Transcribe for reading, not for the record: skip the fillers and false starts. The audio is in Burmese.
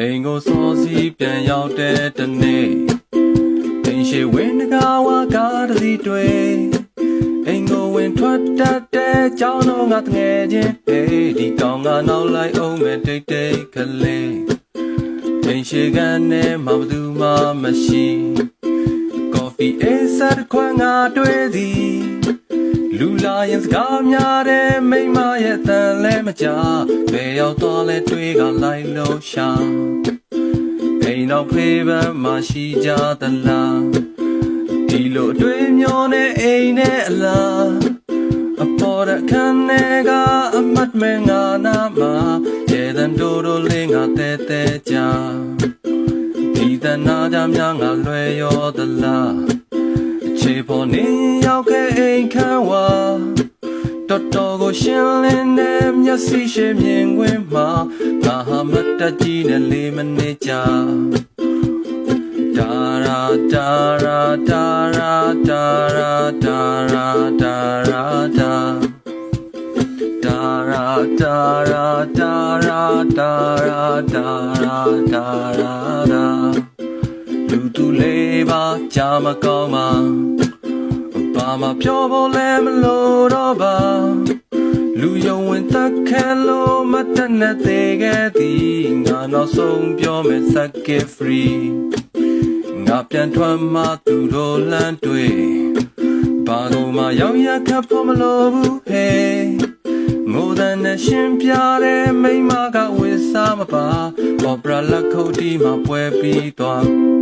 အိမ်ကိုစောစီပြန်ရောက်တဲ့တနေ့အိမ်ရှိဝင်တကားဝါကားတစ်စီးတွေအိမ်ကိုဝင်ထွက်တတ်တဲ့ကြောင်းတော့ငါတငယ်ချင်းဒီကောင်ကနောက်လိုက်အောင်မဲ့တိတ်တိတ်ကလေးအိမ်ရှိကန်နဲ့မဘသူမှမရှိကော်ဖီအေးစားခွန်းငါတွေ့သည်လူလာရင်စကားများတဲ့မိမရဲ့တန်လဲမကြဘယ်ရောက်တော့လဲတွေးကလိုက်လို့ရှာအိမ်တော့ဖေးပန်းမှရှိကြသလားဒီလိုအတွေ့မျောနဲ့အိမ်နဲ့အလားအပေါ်တဲ့ခန်းနဲ့ကအမတ်မဲငါနာမှာရေတန်တိုးတိုးလေးငါတဲတဲကြဒီတနာကြများငါလွယ်ရောသလားချေပေါ်နေရောက်ခဲ့အိမ်ခန်းဝါတော်တော်ကိုရှင်းလင်းတဲ့မျက်စိရှိမြင်ခွင့်မှာငါဟာမတ်တကြီးနဲ့လေးမနေကြဒါရာဒါရာဒါရာဒါရာဒါရာဒါရာဒါဒါရာဒါရာဒါရာဒါရာဒါရာဒါရာဒါလူသူလေးပါကြာမကောင်းပါဘာမှပြောဖို့လည်းမလိုတော့ပါလူယုံဝင်တက်ခဲလို့မတတ်နဲ့သေးခဲ့သည်ငါနောက်ဆုံးပြောမယ် Set free ငါပြန်ထွက်မှသူတို့လမ်းတွေ့ဘာလို့မှရောက်ရခပ်ဖို့မလိုဘူးဟေးငိုတဲ့နဲ့ရှင်ပြတဲ့မိမကဝေစားမပါ Opera လက်ခုပ်တီးမှပွဲပြီးသွား